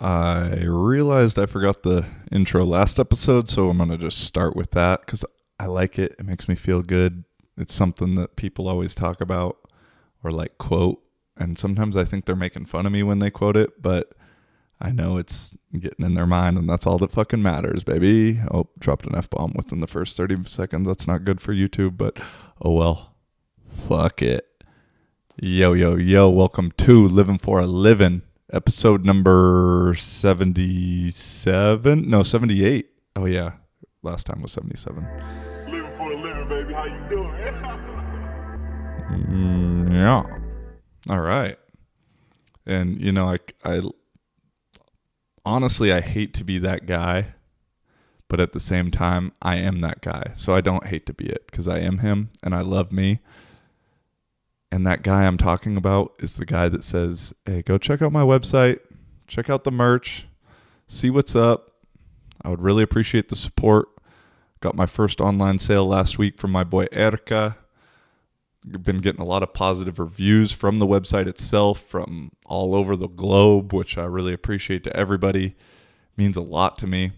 I realized I forgot the intro last episode, so I'm going to just start with that because I like it. It makes me feel good. It's something that people always talk about or like quote, and sometimes I think they're making fun of me when they quote it, but I know it's getting in their mind, and that's all that fucking matters, baby. Oh, dropped an F-bomb within the first 30 seconds. That's not good for YouTube, but oh well. Fuck it. Yo, yo, yo. Welcome to Living for a Living. Episode number 77? No, 78. Oh, yeah. Last time was 77. Living for a living, baby. How you doing? Yeah. All right. And, you know, I honestly, I hate to be that guy, but at the same time, I am that guy. So I don't hate to be it because I am him and I love me. And that guy I'm talking about is the guy that says, hey, go check out my website, check out the merch, see what's up. I would really appreciate the support. Got my first online sale last week from my boy Erka. Been getting a lot of positive reviews from the website itself from all over the globe, which I really appreciate to everybody. It means a lot to me.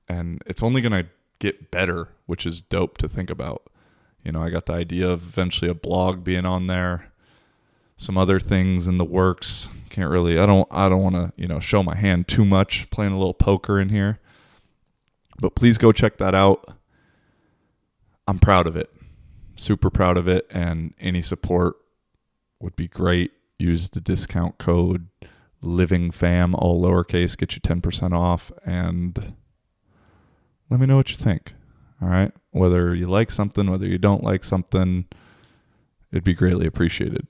And it's only going to get better, which is dope to think about. You know, I got the idea of eventually a blog being on there, some other things in the works. I don't want to, show my hand too much, playing a little poker in here. But please go check that out. I'm proud of it. Super proud of it, and any support would be great. Use the discount code LIVINGFAM, all lowercase, get you 10% off, and let me know what you think. All right? Whether you like something, whether you don't like something, it'd be greatly appreciated.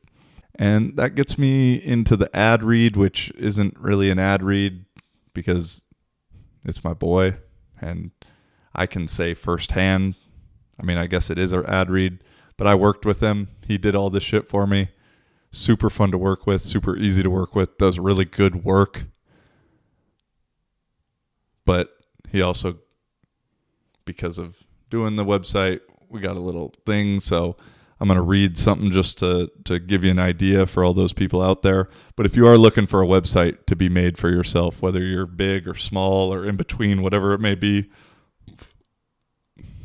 And that gets me into the ad read, which isn't really an ad read because it's my boy, and I can say firsthand, I mean, I guess it is an ad read, but I worked with him. He did all this shit for me. Super fun to work with, super easy to work with, does really good work. But he also, because of doing the website, we got a little thing, so I'm going to read something just to give you an idea for all those people out there. But if you are looking for a website to be made for yourself, whether you're big or small or in between, whatever it may be,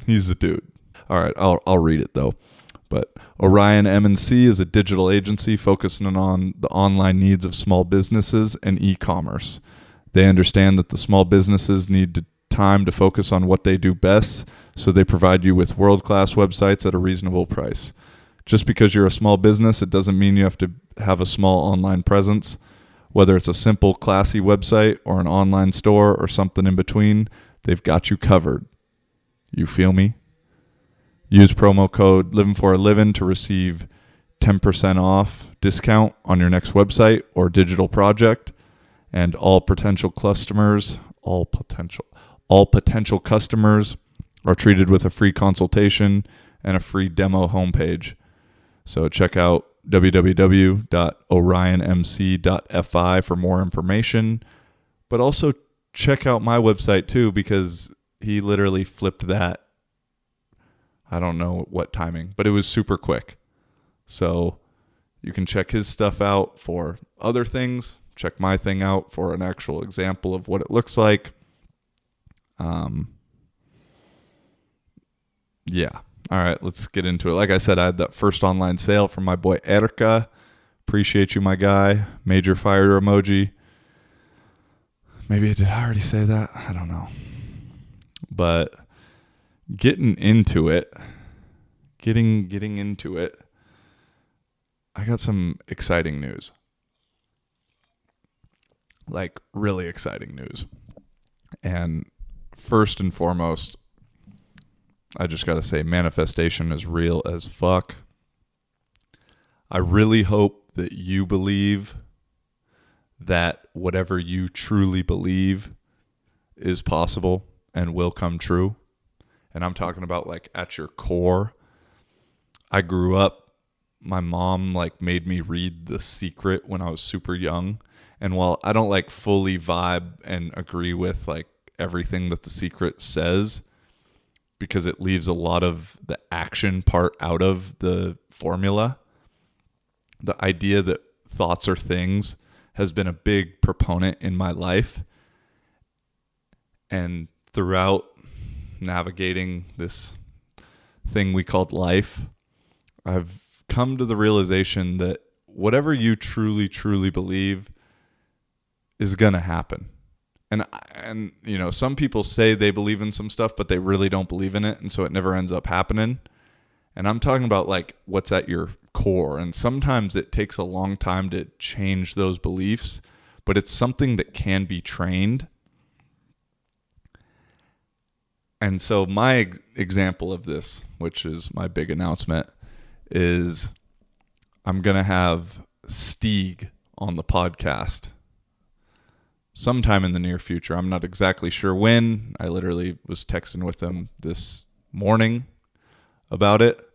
he's the dude. All right, I'll read it though. But Orion M&C is a digital agency focusing on the online needs of small businesses and e-commerce. They understand that the small businesses need time to focus on what they do best, so they provide you with world-class websites at a reasonable price. Just because you're a small business, it doesn't mean you have to have a small online presence. Whether it's a simple, classy website or an online store or something in between, they've got you covered. You feel me? Use promo code Living for a Living to receive 10% off discount on your next website or digital project, and all potential customers are treated with a free consultation and a free demo homepage. So check out www.orionmc.fi for more information, but also check out my website too, because he literally flipped that. I don't know what timing, but it was super quick. So you can check his stuff out for other things. Check my thing out for an actual example of what it looks like. Yeah. All right, let's get into it. Like I said, I had that first online sale from my boy Erka. Appreciate you, my guy. Major fire emoji. Maybe did I already say that? I don't know. But getting into it, I got some exciting news. Like really exciting news. And first and foremost, I just got to say manifestation is real as fuck. I really hope that you believe that whatever you truly believe is possible and will come true. And I'm talking about like at your core. I grew up, my mom like made me read The Secret when I was super young. And while I don't like fully vibe and agree with like everything that The Secret says, because it leaves a lot of the action part out of the formula, the idea that thoughts are things has been a big proponent in my life. And throughout navigating this thing we called life, I've come to the realization that whatever you truly, truly believe is going to happen. And you know, some people say they believe in some stuff, but they really don't believe in it. And so it never ends up happening. And I'm talking about like what's at your core. And sometimes it takes a long time to change those beliefs, but it's something that can be trained. And so my example of this, which is my big announcement, is I'm going to have Stieg on the podcast sometime in the near future. I'm not exactly sure when. I literally was texting with him this morning about it.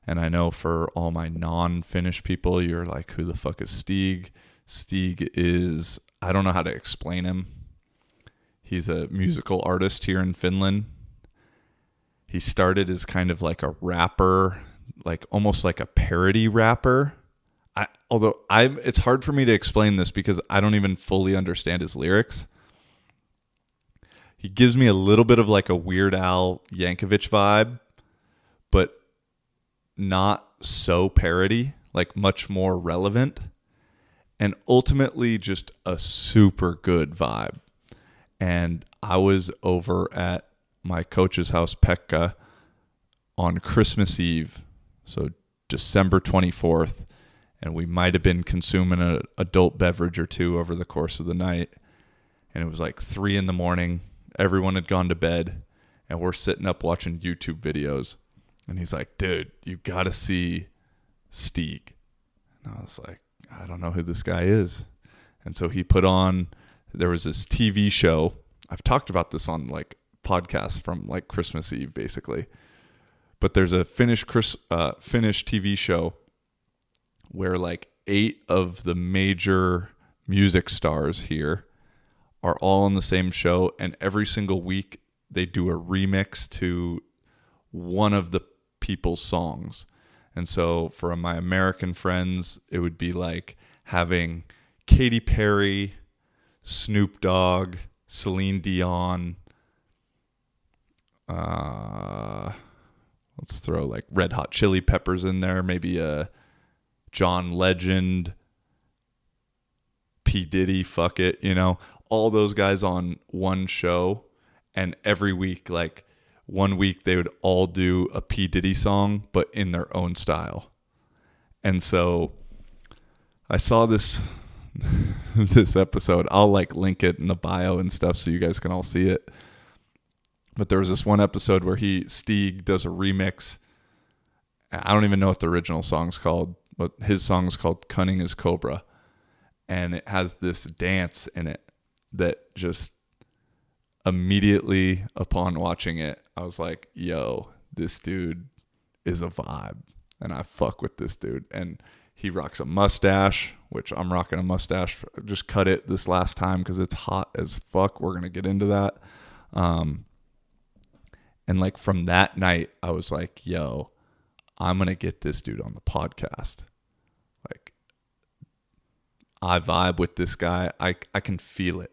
And I know for all my non-Finnish people, you're like, who the fuck is Stieg? Stieg is, I don't know how to explain him. He's a musical artist here in Finland. He started as kind of like a rapper, like almost like a parody rapper. It's hard for me to explain this because I don't even fully understand his lyrics. He gives me a little bit of like a Weird Al Yankovic vibe, but not so parody, like much more relevant, and ultimately just a super good vibe. And I was over at my coach's house, Pekka, on Christmas Eve, so December 24th, and we might have been consuming an adult beverage or two over the course of the night. And it was like 3 a.m. Everyone had gone to bed, and we're sitting up watching YouTube videos. And he's like, dude, you got to see Stieg. And I was like, I don't know who this guy is. And so he put on, there was this TV show. I've talked about this on like podcasts from like Christmas Eve, basically. But there's a Finnish TV show where like 8 of the major music stars here are all on the same show, and every single week they do a remix to one of the people's songs. And so for my American friends, it would be like having Katy Perry, Snoop Dogg, Celine Dion, let's throw like Red Hot Chili Peppers in there, maybe a John Legend, P. Diddy, fuck it, you know, all those guys on one show. And every week, like 1 week, they would all do a P. Diddy song, but in their own style. And so I saw this this episode. I'll like link it in the bio and stuff so you guys can all see it. But there was this one episode where Stieg does a remix. I don't even know what the original song's called, but his song's called Cunning as Cobra. And it has this dance in it that just immediately upon watching it, I was like, yo, this dude is a vibe. And I fuck with this dude. And he rocks a mustache, which I'm rocking a mustache. Just cut it this last time because it's hot as fuck. We're going to get into that. And like from that night, I was like, yo, I'm going to get this dude on the podcast. Like, I vibe with this guy. I can feel it.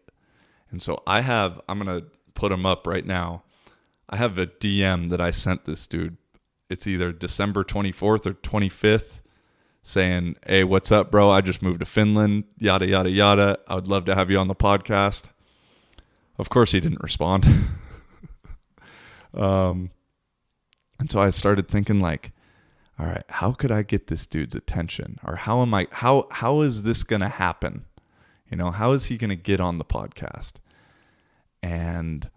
And so I'm going to put him up right now. I have a DM that I sent this dude. It's either December 24th or 25th saying, hey, what's up, bro? I just moved to Finland, yada, yada, yada. I would love to have you on the podcast. Of course, he didn't respond. And so I started thinking like, all right, how could I get this dude's attention? Or how is this going to happen? You know, how is he going to get on the podcast? And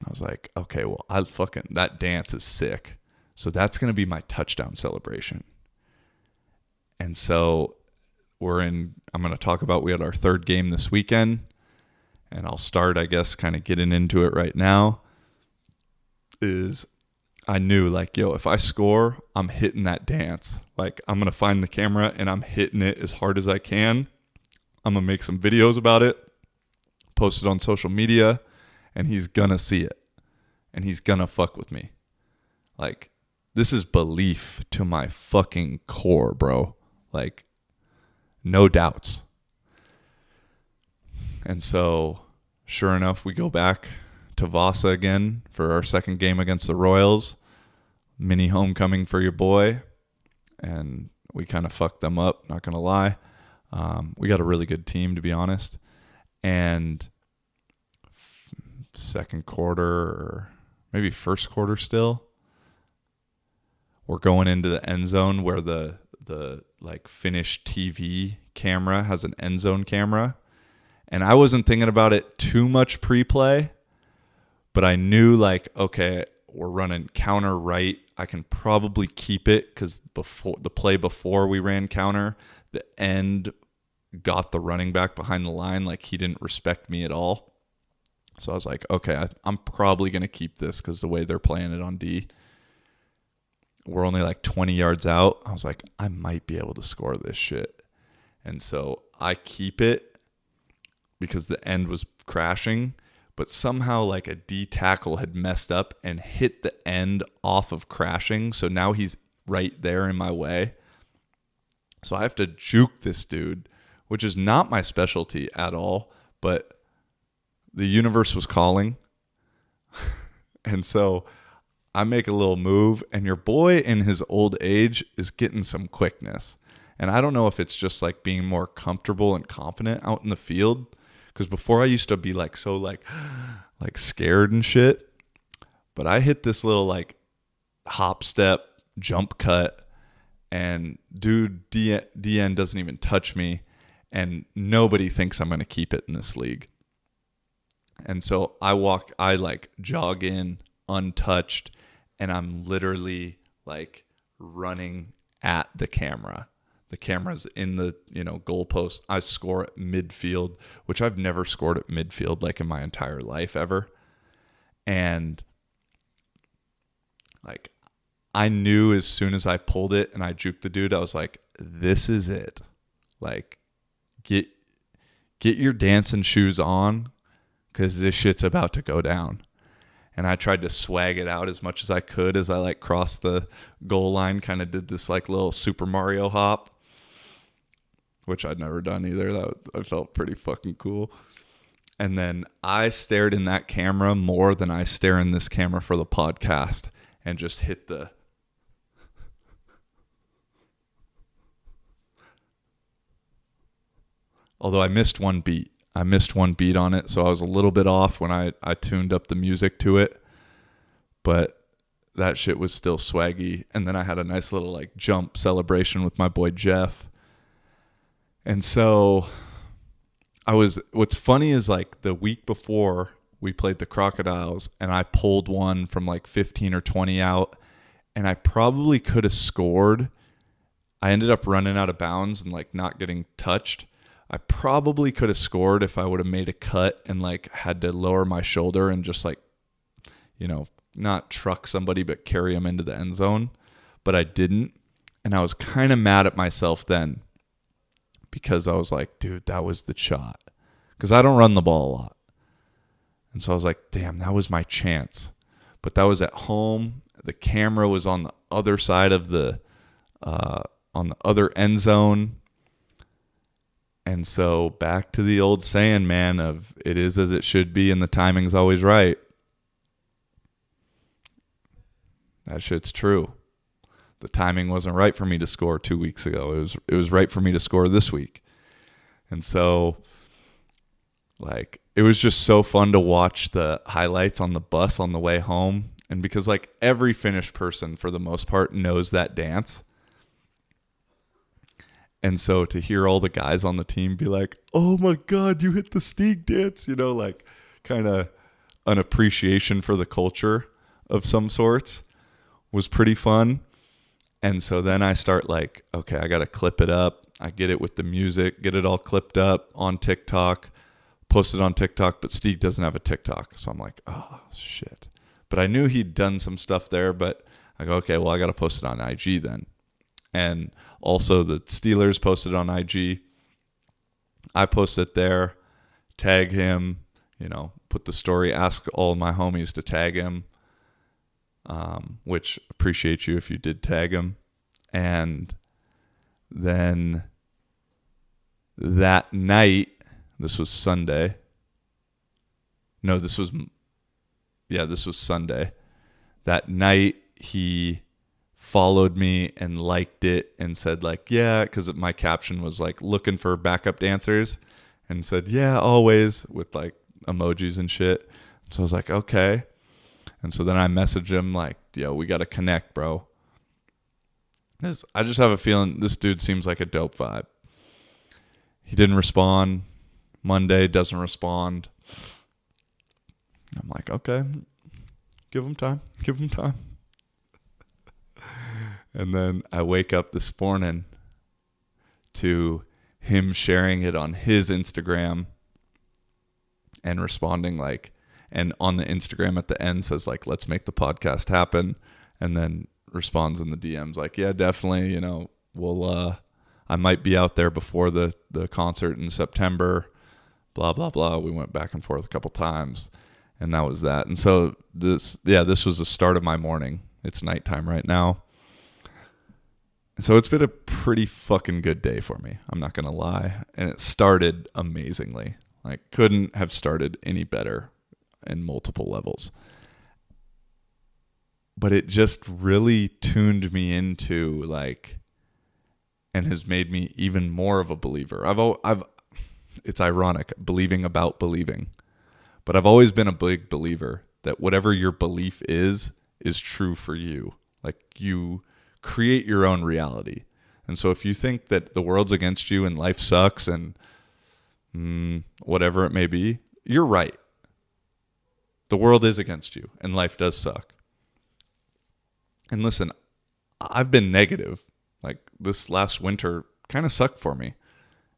I was like, okay, well, that dance is sick. So that's going to be my touchdown celebration. And so I'm going to talk about, we had our third game this weekend, and I'll start, I guess, kind of getting into it right now. I knew like, yo, if I score, I'm hitting that dance. Like, I'm going to find the camera and I'm hitting it as hard as I can. I'm going to make some videos about it, post it on social media, and he's going to see it. And he's going to fuck with me. Like, this is belief to my fucking core, bro. Like, no doubts. And so, sure enough, we go back to Vasa again for our second game against the Royals. Mini homecoming for your boy. And we kind of fucked them up, not going to lie. We got a really good team, to be honest. And second quarter, or maybe first quarter still, we're going into the end zone where the like Finnish TV camera has an end zone camera. And I wasn't thinking about it too much pre-play, but I knew like, okay, we're running counter right. I can probably keep it because before the play before we ran counter, the end got the running back behind the line. Like he didn't respect me at all. So I was like, okay, I'm probably going to keep this because the way they're playing it on D. We're only like 20 yards out. I was like, I might be able to score this shit. And so I keep it because the end was crashing, but somehow like a D tackle had messed up and hit the end off of crashing. So now he's right there in my way. So I have to juke this dude, which is not my specialty at all, but the universe was calling. And so I make a little move, and your boy in his old age is getting some quickness. And I don't know if it's just like being more comfortable and confident out in the field. Because before I used to be like so like scared and shit. But I hit this little like hop step, jump cut, and dude, DN doesn't even touch me. And nobody thinks I'm going to keep it in this league. And so I like jog in untouched, and I'm literally like running at the camera. The camera's in the, goalpost. I score at midfield, which I've never scored at midfield like in my entire life ever. And like I knew as soon as I pulled it and I juked the dude, I was like, this is it. Like get your dancing shoes on because this shit's about to go down. And I tried to swag it out as much as I could as I like crossed the goal line, kind of did this like little Super Mario hop, which I'd never done either. I felt pretty fucking cool. And then I stared in that camera more than I stare in this camera for the podcast and just hit the although I missed one beat. On it, so I was a little bit off when I tuned up the music to it. But that shit was still swaggy. And then I had a nice little like jump celebration with my boy Jeff. And so what's funny is like the week before we played the Crocodiles and I pulled one from like 15 or 20 out and I probably could have scored. I ended up running out of bounds and like not getting touched. I probably could have scored if I would have made a cut and like had to lower my shoulder and just like, not truck somebody, but carry them into the end zone. But I didn't. And I was kind of mad at myself then because I was like, dude, that was the shot. Because I don't run the ball a lot. And so I was like, damn, that was my chance. But that was at home. The camera was on the other side of on the other end zone. And so back to the old saying, man, of it is as it should be and the timing's always right. That shit's true. The timing wasn't right for me to score 2 weeks ago. It was right for me to score this week. And so like it was just so fun to watch the highlights on the bus on the way home. And because like every Finnish person for the most part knows that dance. And so to hear all the guys on the team be like, oh my God, you hit the Stieg dance, like kind of an appreciation for the culture of some sorts was pretty fun. And so then I start like, okay, I got to clip it up. I get it with the music, get it all clipped up on TikTok, post it on TikTok, but Stieg doesn't have a TikTok. So I'm like, oh shit. But I knew he'd done some stuff there, but I go, okay, well, I got to post it on IG then. And also the Steelers posted on IG. I post it there, tag him, put the story, ask all my homies to tag him, which appreciate you if you did tag him. And then that night, This was Sunday. No, this was Sunday. That night, he followed me and liked it and said like, yeah, because my caption was like looking for backup dancers, and said, yeah, always, with like emojis and shit. So I was like, okay. And so then I messaged him like, yo, we got to connect, bro. I just have a feeling this dude seems like a dope vibe. He didn't respond. Monday doesn't respond. I'm like, okay, give him time. And then I wake up this morning to him sharing it on his Instagram and responding like, and on the Instagram at the end says like, let's make the podcast happen. And then responds in the DMs like, yeah, definitely, we'll, I might be out there before the concert in September, blah, blah, blah. We went back and forth a couple times, and that was that. And so this was the start of my morning. It's nighttime right now. And so it's been a pretty fucking good day for me. I'm not going to lie. And it started amazingly. Like, couldn't have started any better in multiple levels. But it just really tuned me into like, and has made me even more of a believer. It's ironic, believing about believing, but I've always been a big believer that whatever your belief is true for you. Like, you create your own reality. And so if you think that the world's against you and life sucks and whatever it may be, you're right. The world is against you and life does suck. And listen, I've been negative. Like, this last winter kind of sucked for me.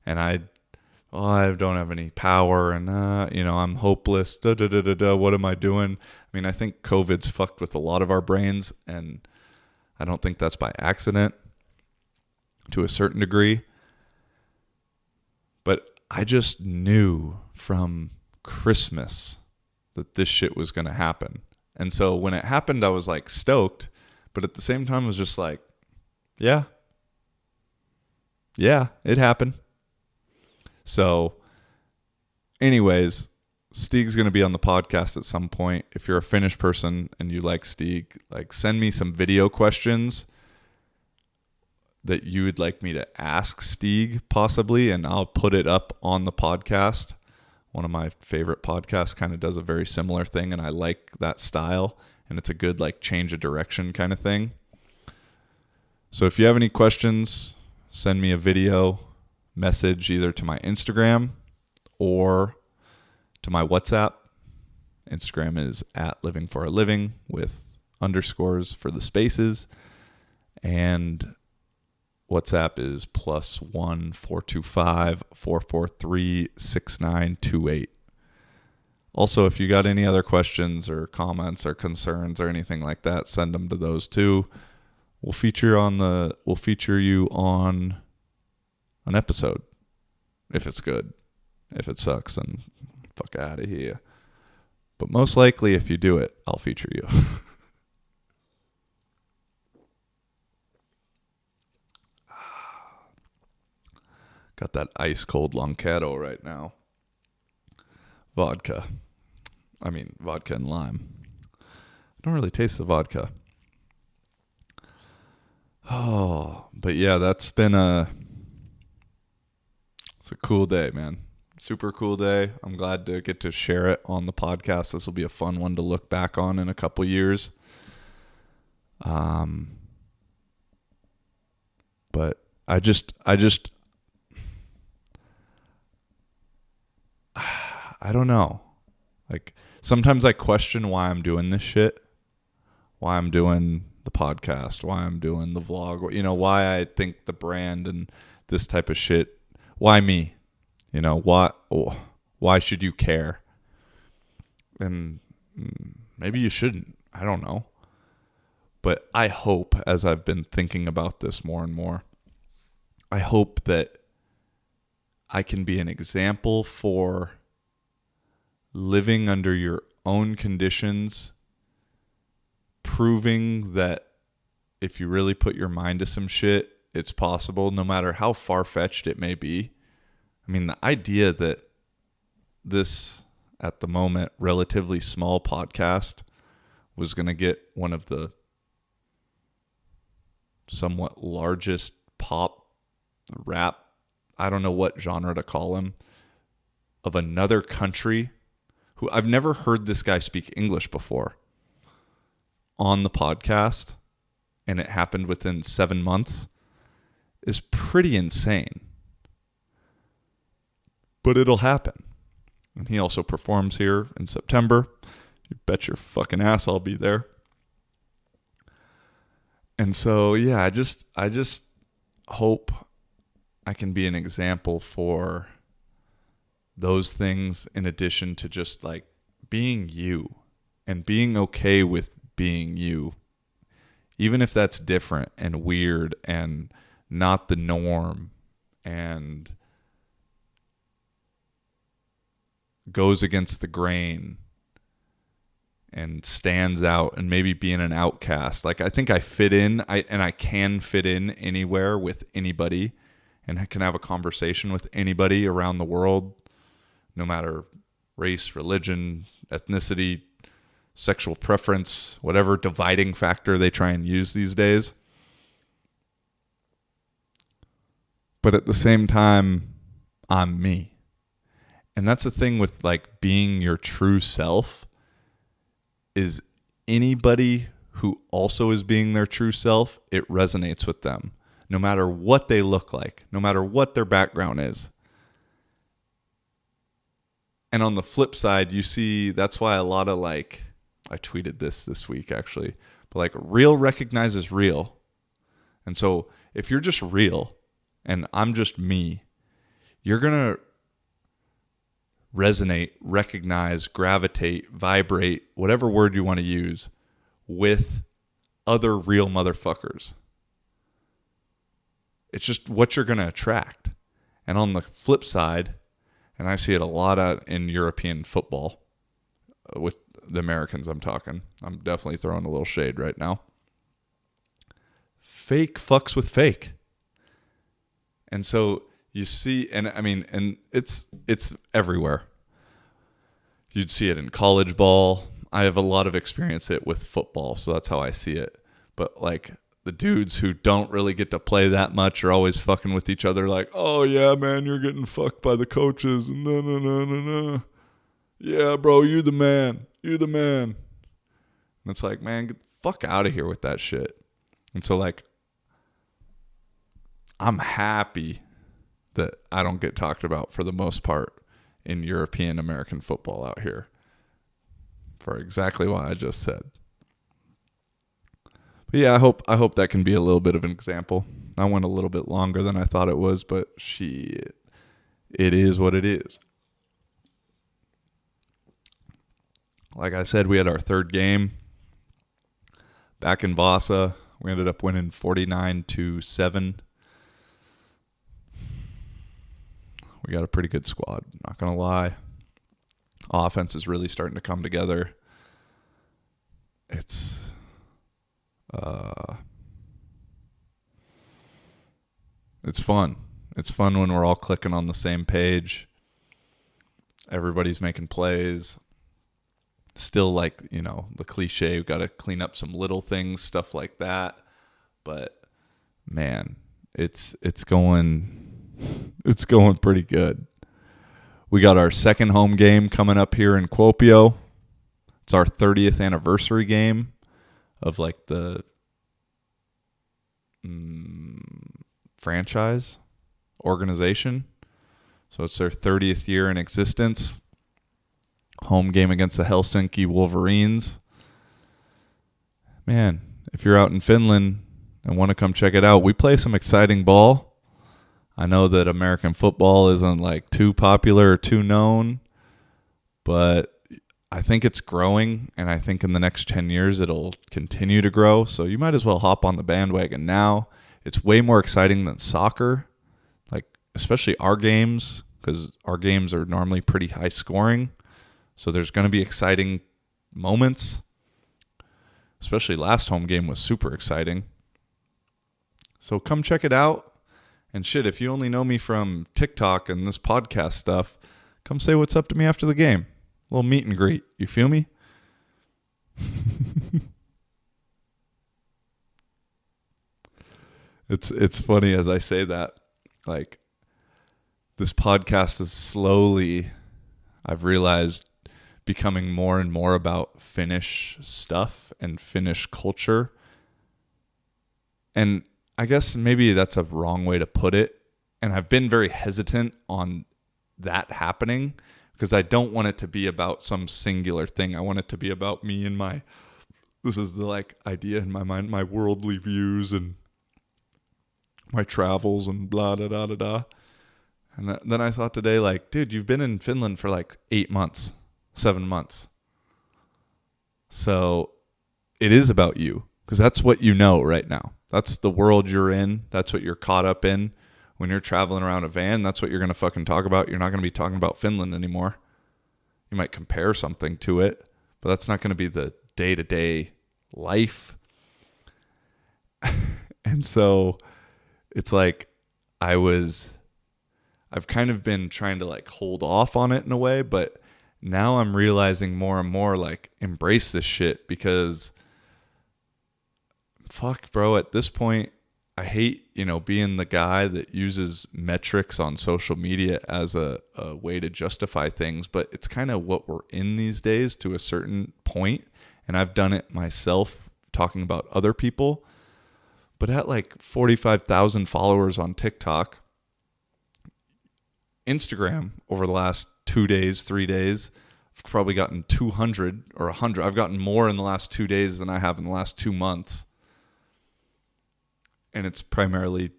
And I don't have any power, and I'm hopeless. What am I doing? I mean, I think COVID's fucked with a lot of our brains, and I don't think that's by accident to a certain degree. But I just knew from Christmas that this shit was going to happen. And so when it happened, I was like stoked, but at the same time, I was just like, yeah, it happened. So anyways, Stieg's going to be on the podcast at some point. If you're a Finnish person and you like Stieg, like, send me some video questions that you would like me to ask Stieg possibly, and I'll put it up on the podcast. One of my favorite podcasts kind of does a very similar thing, and I like that style, and it's a good like change of direction kind of thing. So if you have any questions, send me a video message either to my Instagram or to my WhatsApp. Instagram is @livingforaliving with underscores for the spaces, and WhatsApp is +1 425 443 6928. Also, if you got any other questions or comments or concerns or anything like that, send them to those too. We'll feature you on an episode if it's good. If it sucks, then fuck out of here. But most likely, if you do it, I'll feature you. Got that ice cold Loncato right now. Vodka and lime. I don't really taste the vodka. Oh, but yeah, it's a cool day, man. Super cool day. I'm glad to get to share it on the podcast. This will be a fun one to look back on in a couple years. But I don't know. Like, sometimes I question why I'm doing this shit, why I'm doing the podcast, why I'm doing the vlog, why I think the brand and this type of shit. Why me? Why should you care? And maybe you shouldn't. I don't know. But I hope, as I've been thinking about this more and more, I hope that I can be an example for living under your own conditions, proving that if you really put your mind to some shit, it's possible, no matter how far-fetched it may be. I mean, the idea that this, at the moment, relatively small podcast was going to get one of the somewhat largest pop rap, I don't know what genre to call him, of another country, who I've never heard this guy speak English before, on the podcast, and it happened within 7 months, is pretty insane. But it'll happen. And he also performs here in September. You bet your fucking ass I'll be there. And so, yeah, I just hope I can be an example for those things, in addition to just like being you and being okay with being you, even if that's different and weird and not the norm and goes against the grain and stands out, and maybe being an outcast. Like, I think I fit in, I can fit in anywhere with anybody, and I can have a conversation with anybody around the world, no matter race, religion, ethnicity, sexual preference, whatever dividing factor they try and use these days. But at the same time, I'm me. And that's the thing with like being your true self, is anybody who also is being their true self, it resonates with them, no matter what they look like, no matter what their background is. And on the flip side, you see, that's why a lot of like, I tweeted this week actually, but like real recognizes real. And so if you're just real and I'm just me, you're going to resonate, recognize, gravitate, vibrate, whatever word you want to use, with other real motherfuckers. It's just what you're going to attract. And on the flip side, and I see it a lot in European football, with the Americans I'm talking. I'm definitely throwing a little shade right now. Fake fucks with fake. And so you see, and I mean, and it's everywhere. You'd see it in college ball. I have a lot of experience with football, so that's how I see it. But like the dudes who don't really get to play that much are always fucking with each other like, oh yeah, man, you're getting fucked by the coaches. No. Yeah, bro, you the man. You the man. And it's like, man, get the fuck out of here with that shit. And so like, I'm happy that I don't get talked about for the most part in European American football out here, for exactly what I just said. But yeah, I hope that can be a little bit of an example. I went a little bit longer than I thought it was, but shit, it is what it is. Like I said, we had our third game back in Vasa. We ended up winning 49-7. We got a pretty good squad, not going to lie. Offense is really starting to come together. It's fun. It's fun when we're all clicking on the same page. Everybody's making plays. Still, like, you know, the cliche, we've got to clean up some little things, stuff like that. But man, it's going pretty good. We got our second home game coming up here in Kuopio. It's our 30th anniversary game of like the franchise organization. So it's their 30th year in existence. Home game against the Helsinki Wolverines. Man, if you're out in Finland and want to come check it out, we play some exciting ball. I know that American football isn't like too popular or too known, but I think it's growing, and I think in the next 10 years it'll continue to grow. So you might as well hop on the bandwagon now. It's way more exciting than soccer, like especially our games, because our games are normally pretty high scoring. So there's going to be exciting moments. Especially last home game was super exciting. So come check it out. And shit, if you only know me from TikTok and this podcast stuff, Come say what's up to me after the game. A little meet and greet. You feel me? It's funny as I say that, like, this podcast is slowly, I've realized, becoming more and more about Finnish stuff and Finnish culture. And I guess maybe that's a wrong way to put it. And I've been very hesitant on that happening because I don't want it to be about some singular thing. I want it to be about me and this is the like idea in my mind, my worldly views and my travels and blah, da, da, da, da. And then I thought today, like, dude, you've been in Finland for like 8 months, 7 months. So it is about you because that's what you know right now. That's the world you're in. That's what you're caught up in. When you're traveling around a van, that's what you're going to fucking talk about. You're not going to be talking about Finland anymore. You might compare something to it, but that's not going to be the day-to-day life. And so it's like I've kind of been trying to like hold off on it in a way, but now I'm realizing more and more like embrace this shit because fuck, bro, at this point, I hate, being the guy that uses metrics on social media as a way to justify things, but it's kind of what we're in these days to a certain point, and I've done it myself talking about other people. But at like 45,000 followers on TikTok, Instagram over the last 2 days, 3 days, I've probably gotten 200 or 100. I've gotten more in the last 2 days than I have in the last 2 months. And it's primarily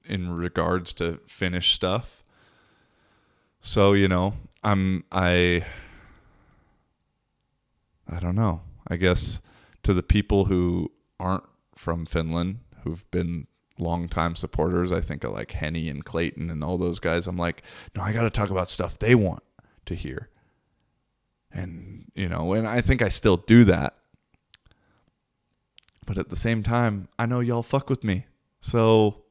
in regards to Finnish stuff. So, I don't know. I guess to the people who aren't from Finland, who've been longtime supporters, I think of like Henny and Clayton and all those guys, I'm like, no, I got to talk about stuff they want to hear. And, and I think I still do that. But at the same time, I know y'all fuck with me. So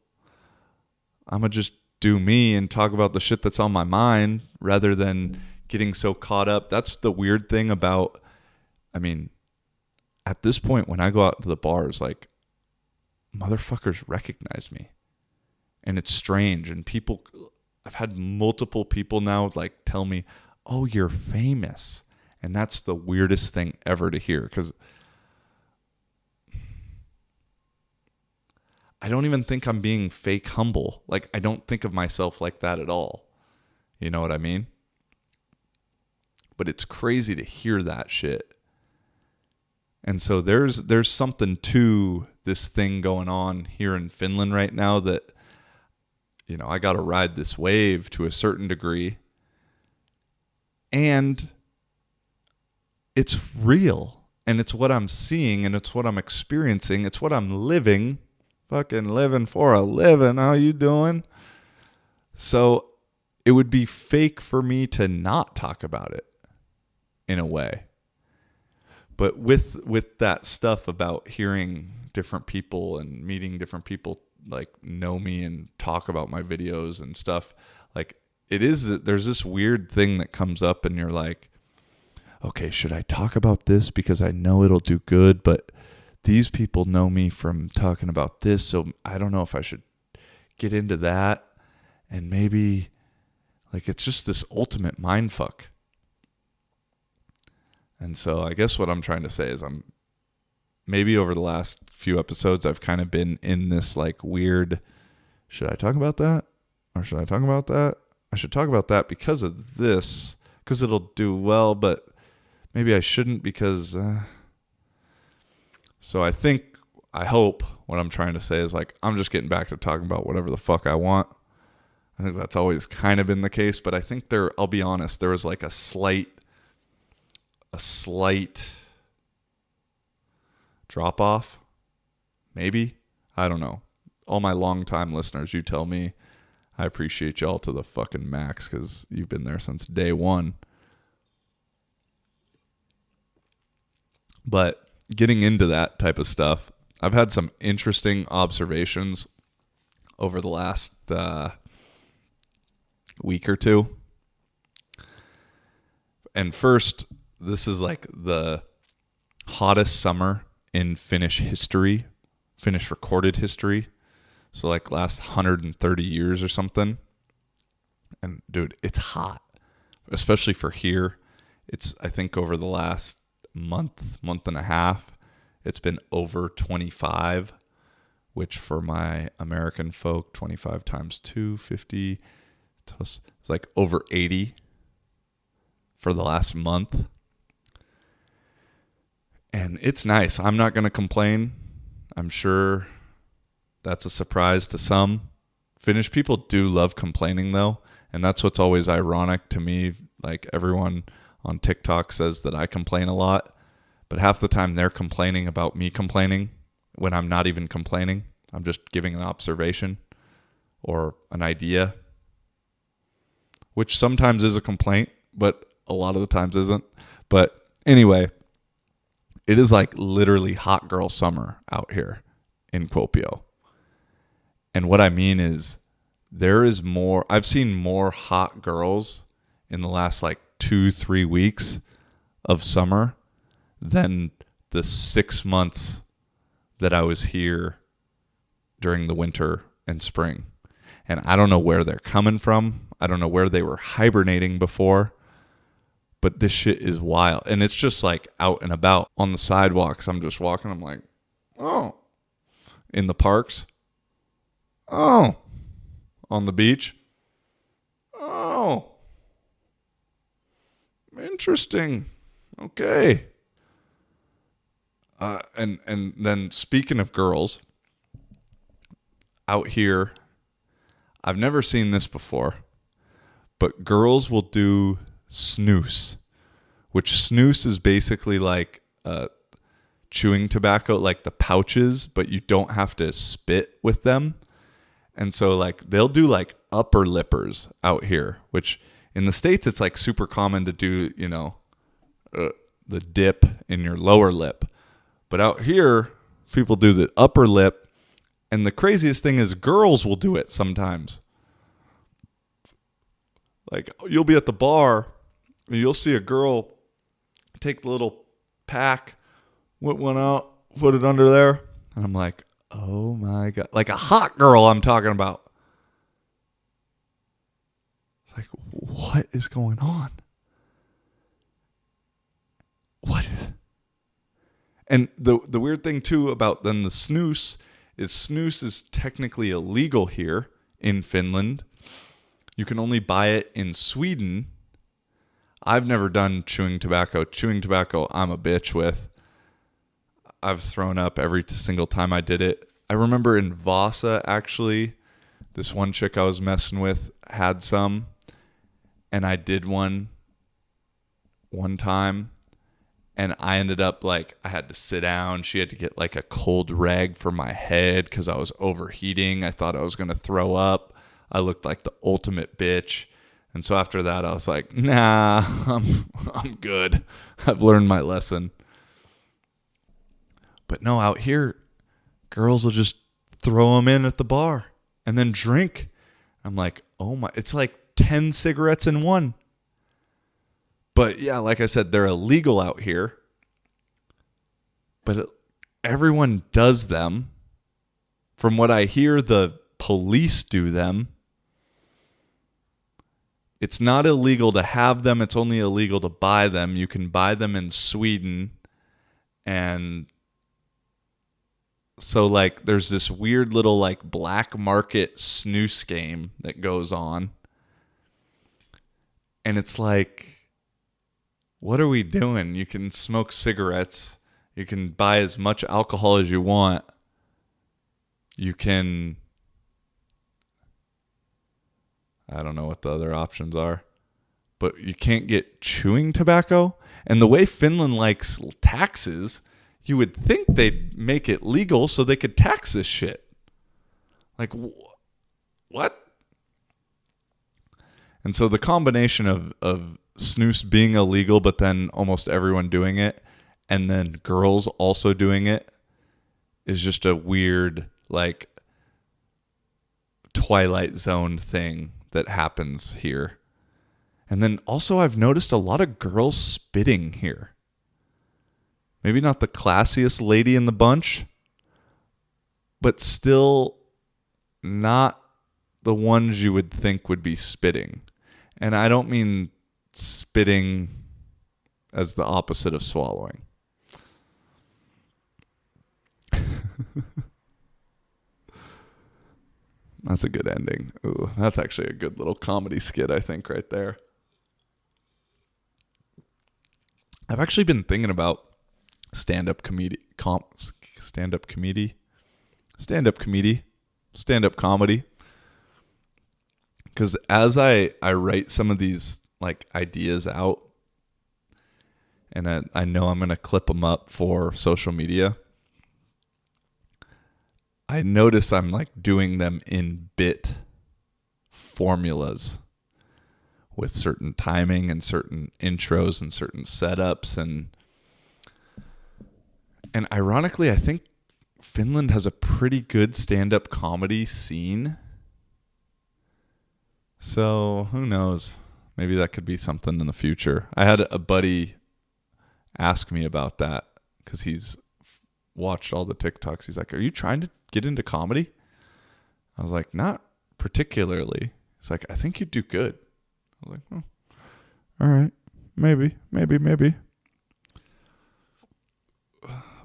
I'm going to just do me and talk about the shit that's on my mind rather than getting so caught up. That's the weird thing about, at this point when I go out to the bars, like, motherfuckers recognize me. And it's strange. And I've had multiple people now like tell me, oh, you're famous. And that's the weirdest thing ever to hear because I don't even think I'm being fake humble. Like, I don't think of myself like that at all. You know what I mean? But it's crazy to hear that shit. And so there's something to this thing going on here in Finland right now that, I got to ride this wave to a certain degree. And it's real. And it's what I'm seeing and it's what I'm experiencing. It's what I'm living. Fucking living for a living. How you doing? So it would be fake for me to not talk about it in a way. But with that stuff about hearing different people and meeting different people like know me and talk about my videos and stuff, like there's this weird thing that comes up and you're like, okay, should I talk about this because I know it'll do good, but these people know me from talking about this, so I don't know if I should get into that. And maybe, like, it's just this ultimate mindfuck. And so I guess what I'm trying to say is maybe over the last few episodes, I've kind of been in this, like, weird, should I talk about that? Or should I talk about that? I should talk about that because of this, because it'll do well, but maybe I shouldn't because... So I hope what I'm trying to say is like, I'm just getting back to talking about whatever the fuck I want. I think that's always kind of been the case, but I think I'll be honest, there was like a slight drop off. Maybe. I don't know. All my longtime listeners, you tell me. I appreciate y'all to the fucking max because you've been there since day one. But getting into that type of stuff, I've had some interesting observations over the last week or two. And first, this is like the hottest summer in Finnish history, Finnish recorded history. So like last 130 years or something. And dude, it's hot, especially for here. It's, I think over the last month and a half, it's been over 25, which for my American folk, 25 times 2, 50, it's like over 80 for the last month. And it's nice. I'm not going to complain. I'm sure that's a surprise to some. Finnish people do love complaining, though. And that's what's always ironic to me. Like, everyone on TikTok says that I complain a lot. But half the time they're complaining about me complaining when I'm not even complaining. I'm just giving an observation or an idea, which sometimes is a complaint, but a lot of the times isn't. But anyway, it is like literally hot girl summer out here in Kuopio. And what I mean is there is more, I've seen more hot girls in the last like 2-3 weeks of summer than the 6 months that I was here during the winter and spring. And I don't know where they're coming from. I don't know where they were hibernating before. But this shit is wild. And it's just like out and about on the sidewalks. I'm just walking. I'm like, oh. In the parks. Oh. On the beach. Oh. Interesting. Okay. And then speaking of girls, out here, I've never seen this before, but girls will do snus, which snus is basically like chewing tobacco, like the pouches, but you don't have to spit with them. And so like they'll do like upper lippers out here, which in the States it's like super common to do, you know, the dip in your lower lip. But out here, people do the upper lip. And the craziest thing is girls will do it sometimes. Like you'll be at the bar and you'll see a girl take the little pack, whip one out, put it under there. And I'm like, oh my God. Like a hot girl I'm talking about. It's like, what is going on? What is... And the weird thing too about then the snus is technically illegal here in Finland. You can only buy it in Sweden. I've never done chewing tobacco. Chewing tobacco, I'm a bitch with. I've thrown up every single time I did it. I remember in Vasa, actually, this one chick I was messing with had some, and I did one time. And I ended up like, I had to sit down. She had to get like a cold rag for my head because I was overheating. I thought I was going to throw up. I looked like the ultimate bitch. And so after that, I was like, nah, I'm good. I've learned my lesson. But no, out here, girls will just throw them in at the bar and then drink. I'm like, oh my, it's like 10 cigarettes in one. But yeah, like I said, they're illegal out here. But everyone does them. From what I hear, the police do them. It's not illegal to have them. It's only illegal to buy them. You can buy them in Sweden. And so like there's this weird little like black market snus game that goes on. And it's like, what are we doing? You can smoke cigarettes. You can buy as much alcohol as you want. You can... I don't know what the other options are. But you can't get chewing tobacco. And the way Finland likes taxes, you would think they'd make it legal so they could tax this shit. Like, what? And so the combination of snus being illegal, but then almost everyone doing it, and then girls also doing it, is just a weird, like, Twilight Zone thing that happens here. And then also I've noticed a lot of girls spitting here. Maybe not the classiest lady in the bunch, but still not the ones you would think would be spitting. And I don't mean spitting as the opposite of swallowing. That's a good ending. Ooh, that's actually a good little comedy skit, I think, right there. I've actually been thinking about stand-up comedy, because as I write some of these like ideas out, and I know I'm going to clip them up for social media, I notice I'm like doing them in bit formulas with certain timing and certain intros and certain setups. And ironically, I think Finland has a pretty good stand-up comedy scene. So who knows? Maybe that could be something in the future. I had a buddy ask me about that because he's watched all the TikToks. He's like, "Are you trying to get into comedy?" I was like, "Not particularly." He's like, "I think you'd do good." I was like, "Oh, all right, maybe."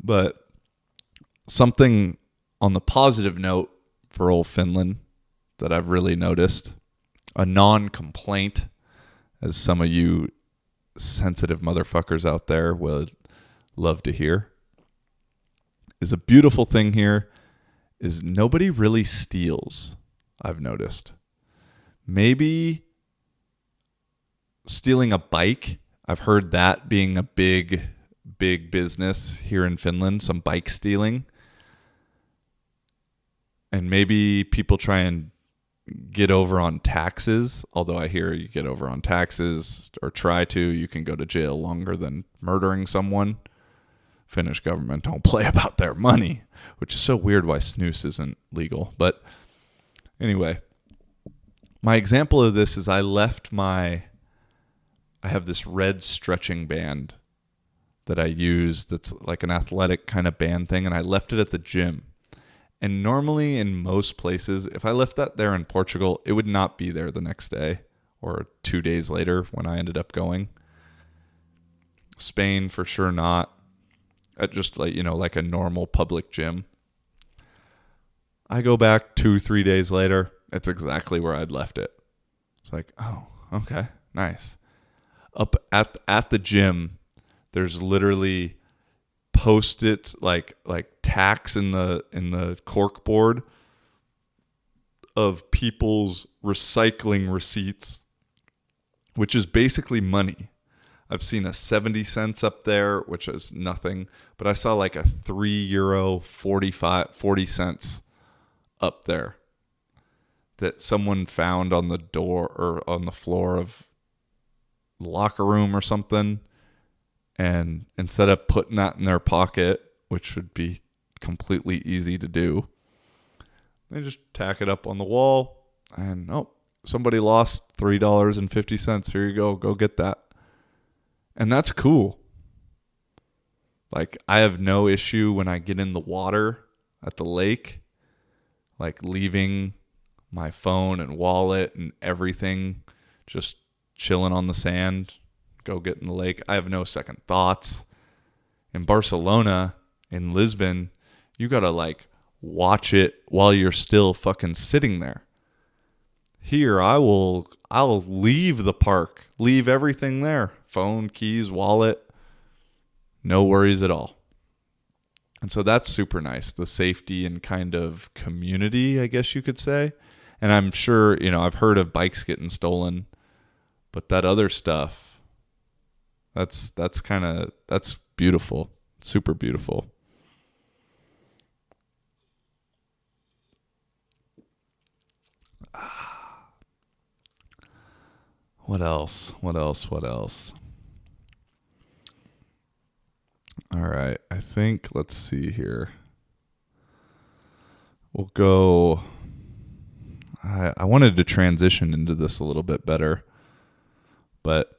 But something on the positive note for old Finland that I've really noticed, a non-complaint, as some of you sensitive motherfuckers out there would love to hear, is a beautiful thing here is nobody really steals, I've noticed. Maybe stealing a bike, I've heard that being a big business here in Finland, some bike stealing. And maybe people try and get over on taxes, although I hear you get over on taxes or try to, you can go to jail longer than murdering someone. Finnish government don't play about their money, which is so weird why snus isn't legal. But anyway, my example of this is I have this red stretching band that I use that's like an athletic kind of band thing, and I left it at the gym. And normally in most places, if I left that there in Portugal, it would not be there the next day or 2 days later when I ended up going. Spain, for sure not. At just like a normal public gym. I go back 2-3 days later, it's exactly where I'd left it. It's like, oh, okay, nice. Up at the gym, there's literally Post-its like tacks in the cork board of people's recycling receipts, which is basically money. I've seen a 70 cents up there, which is nothing, but I saw like a €3 40 cents up there that someone found on the door or on the floor of the locker room or something. And instead of putting that in their pocket, which would be completely easy to do, they just tack it up on the wall and, oh, somebody lost $3.50. Here you go. Go get that. And that's cool. Like, I have no issue when I get in the water at the lake, like leaving my phone and wallet and everything just chilling on the sand. Go get in the lake. I have no second thoughts. In Barcelona, in Lisbon, you gotta like watch it while you're still fucking sitting there. Here, I'll leave the park, leave everything there. Phone, keys, wallet, no worries at all. And so that's super nice. The safety and kind of community, I guess you could say. And I'm sure, I've heard of bikes getting stolen, but that other stuff, that's beautiful. Super beautiful. What else? All right. I think, let's see here. We'll go. I wanted to transition into this a little bit better. but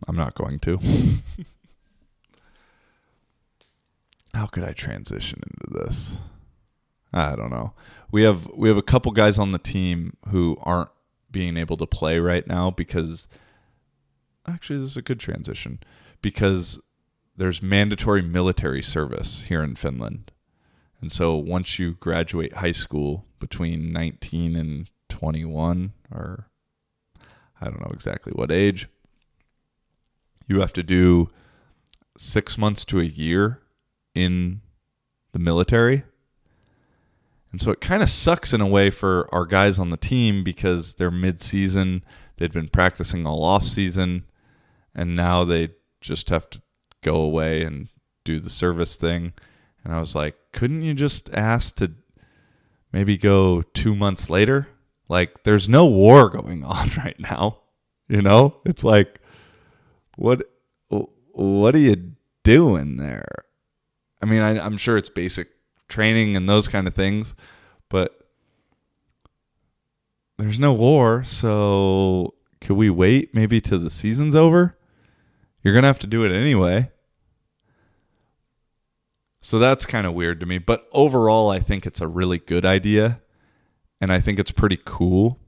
I'm not going to. How could I transition into this? I don't know. We have a couple guys on the team who aren't being able to play right now because actually this is a good transition because there's mandatory military service here in Finland. And so once you graduate high school between 19 and 21, or I don't know exactly what age, you have to do 6 months to a year in the military. And so it kind of sucks in a way for our guys on the team because they're mid-season, they'd been practicing all off-season, and now they just have to go away and do the service thing. And I was like, couldn't you just ask to maybe go 2 months later? Like, there's no war going on right now. You know? It's like, what are you doing there? I mean, I'm sure it's basic training and those kind of things, but there's no war, so could we wait maybe till the season's over? You're going to have to do it anyway. So that's kind of weird to me. But overall, I think it's a really good idea. And I think it's pretty cool.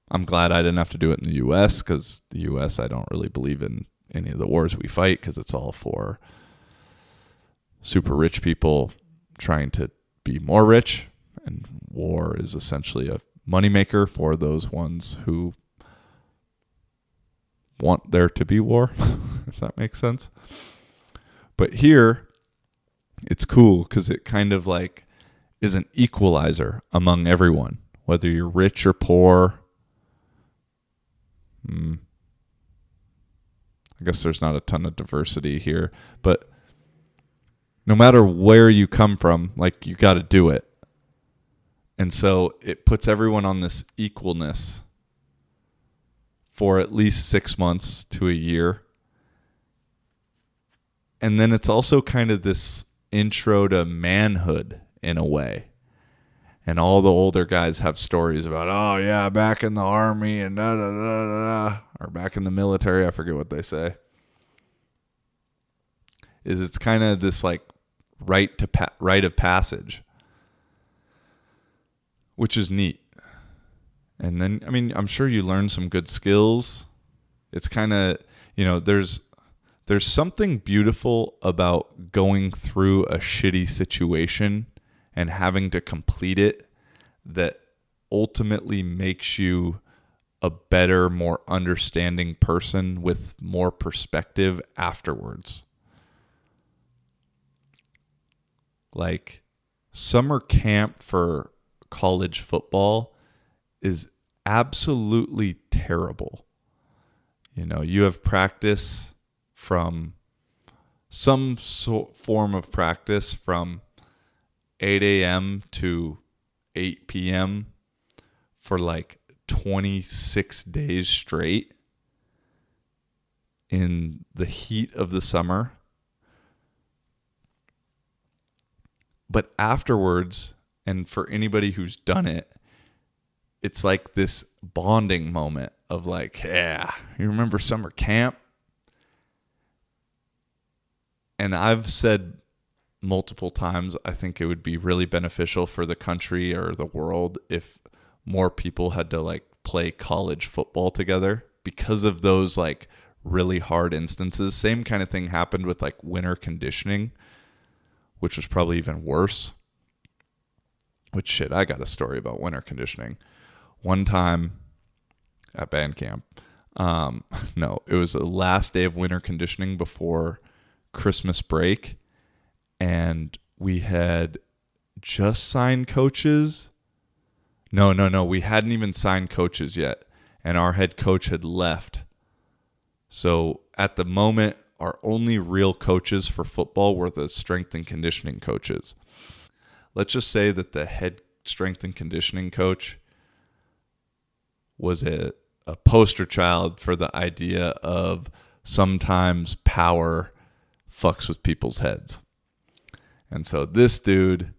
I'm glad I didn't have to do it in the U.S. because the U.S. I don't really believe in any of the wars we fight because it's all for super rich people trying to be more rich. And war is essentially a moneymaker for those ones who want there to be war, if that makes sense. But here, it's cool because it kind of like is an equalizer among everyone, whether you're rich or poor. I guess there's not a ton of diversity here, but no matter where you come from, like you got to do it. And so it puts everyone on this equalness for at least 6 months to a year. And then it's also kind of this intro to manhood in a way. And all the older guys have stories about, oh yeah, back in the army and da da da da da, or back in the military, I forget what they say. It's kind of this like rite of passage, which is neat. And then, I mean, I'm sure you learn some good skills. It's kind of, there's something beautiful about going through a shitty situation and having to complete it that ultimately makes you a better, more understanding person with more perspective afterwards. Like, summer camp for college football is absolutely terrible. You have practice from some form of practice from 8 a.m. to 8 p.m. for like 26 days straight in the heat of the summer. But afterwards, and for anybody who's done it, it's like this bonding moment of like, yeah, you remember summer camp? And I've said multiple times, I think it would be really beneficial for the country or the world if more people had to like play college football together because of those like really hard instances. Same kind of thing happened with like winter conditioning, which was probably even worse. Which shit, I got a story about winter conditioning. One time at band camp, no, it was the last day of winter conditioning before Christmas break, and we had just signed coaches. No, we hadn't even signed coaches yet, and our head coach had left. So at the moment, our only real coaches for football were the strength and conditioning coaches. Let's just say that the head strength and conditioning coach was a poster child for the idea of sometimes power fucks with people's heads. And so this dude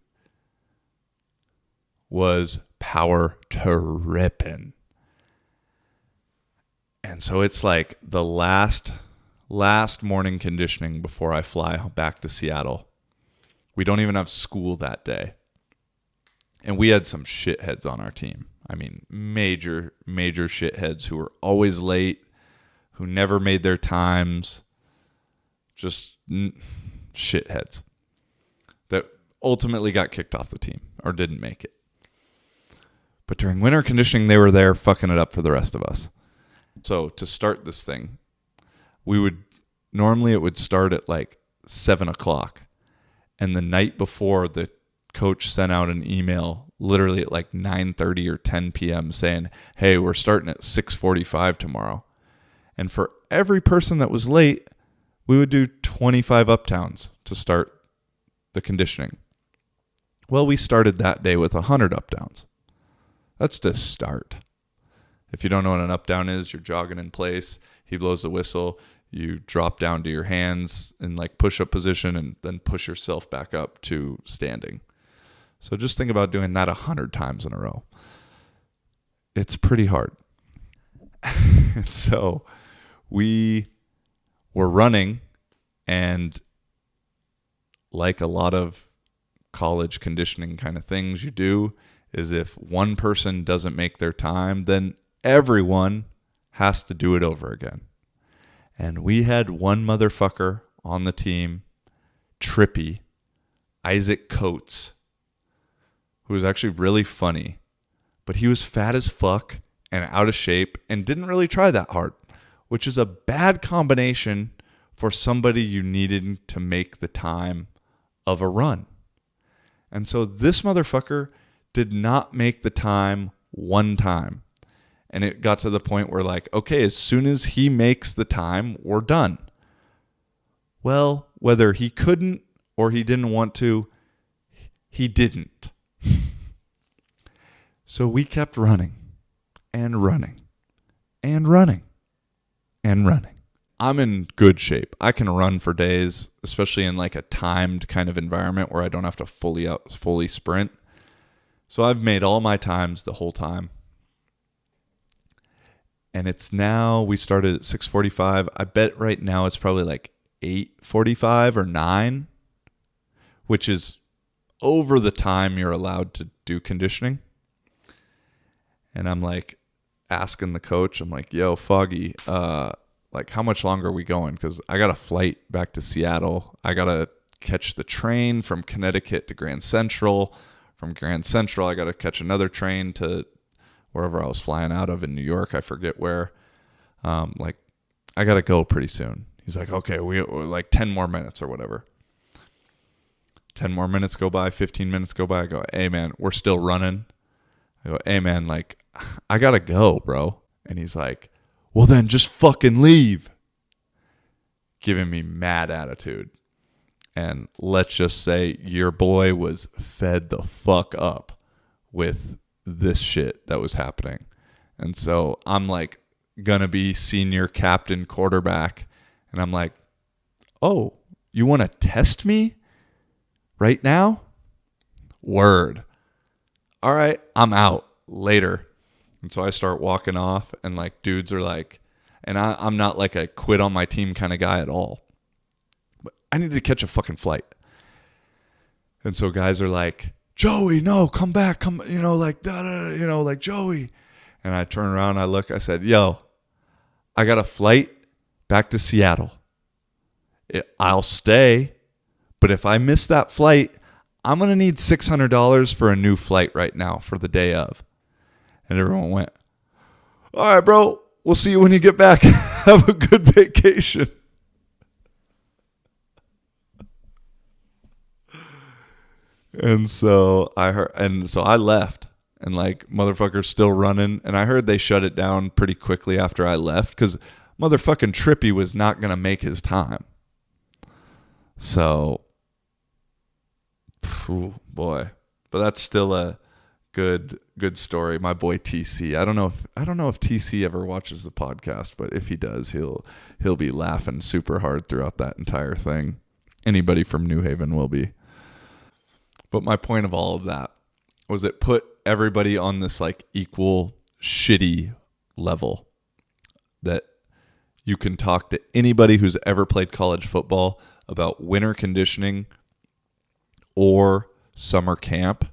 was power tripping. And so it's like the last morning conditioning before I fly back to Seattle. We don't even have school that day. And we had some shitheads on our team. I mean, major shitheads who were always late, who never made their times. Just shitheads that ultimately got kicked off the team or didn't make it. But during winter conditioning, they were there fucking it up for the rest of us. So to start this thing, normally it would start at like 7 o'clock. And the night before, the coach sent out an email literally at like 9:30 or 10 p.m. saying, hey, we're starting at 6:45 tomorrow. And for every person that was late, we would do 25 up-downs to start the conditioning. Well, we started that day with 100 up-downs. That's to start. If you don't know what an up-down is, you're jogging in place. He blows the whistle. You drop down to your hands in like push-up position and then push yourself back up to standing. So just think about doing that 100 times in a row. It's pretty hard. And so we were running, and like a lot of college conditioning kind of things you do is if one person doesn't make their time, then everyone has to do it over again. And we had one motherfucker on the team, Trippy, Isaac Coates, who was actually really funny, but he was fat as fuck and out of shape and didn't really try that hard, which is a bad combination for somebody you needed to make the time of a run. And so this motherfucker did not make the time one time. And it got to the point where like, okay, as soon as he makes the time, we're done. Well, whether he couldn't or he didn't want to, he didn't. So we kept running and running and running and running. I'm in good shape. I can run for days, especially in like a timed kind of environment where I don't have to fully sprint. So I've made all my times the whole time. And it's now, we started at 6:45. I bet right now it's probably like 8:45 or 9, which is over the time you're allowed to do conditioning. And I'm like asking the coach, I'm like, yo, Foggy, like how much longer are we going? Because I got a flight back to Seattle. I got to catch the train from Connecticut to Grand Central. From Grand Central, I got to catch another train to wherever I was flying out of in New York. I forget where. Like, I got to go pretty soon. He's like, okay, we're like 10 more minutes or whatever. 10 more minutes go by, 15 minutes go by. I go, hey, man, we're still running. I go, hey, man, like, I got to go, bro. And he's like, well, then just fucking leave. Giving me mad attitude. And let's just say your boy was fed the fuck up with this shit that was happening. And so I'm like gonna be senior captain quarterback. And I'm like, oh, you want to test me right now? Word. All right, I'm out later. And so I start walking off, and like dudes are like, and I'm not like a quit on my team kind of guy at all. But I needed to catch a fucking flight. And so guys are like, Joey, no, come back. Come, like, like Joey. And I turn around, I look, I said, yo, I got a flight back to Seattle. I'll stay, but if I miss that flight, I'm going to need $600 for a new flight right now for the day of. And everyone went, all right, bro, we'll see you when you get back. Have a good vacation. And so I left, and like motherfucker's still running. And I heard they shut it down pretty quickly after I left because motherfucking Trippy was not going to make his time. So, boy, but that's still a good story. My boy TC. I don't know if TC ever watches the podcast, but if he does, he'll be laughing super hard throughout that entire thing. Anybody from New Haven will be. But my point of all of that was it put everybody on this like equal shitty level. that you can talk to anybody who's ever played college football about winter conditioning or summer camp,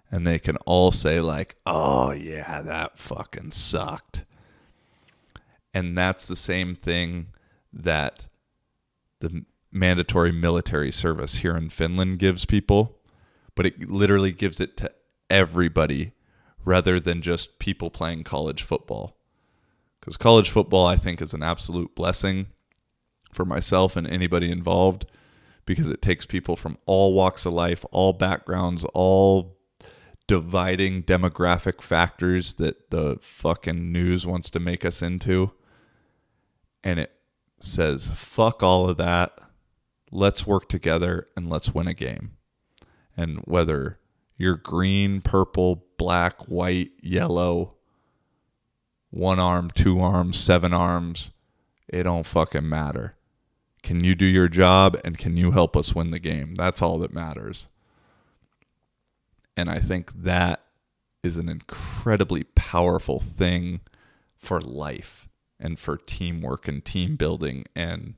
and they can all say like, oh yeah, that fucking sucked. And that's the same thing that the mandatory military service here in Finland gives people, but it literally gives it to everybody rather than just people playing college football. Because college football, I think, is an absolute blessing for myself and anybody involved, because it takes people from all walks of life, all backgrounds, all dividing demographic factors that the fucking news wants to make us into. And it says, fuck all of that. Let's work together and let's win a game. And whether you're green, purple, black, white, yellow, 1 arm, 2 arms, 7 arms, it don't fucking matter. Can you do your job and can you help us win the game? That's all that matters. And I think that is an incredibly powerful thing for life and for teamwork and team building. And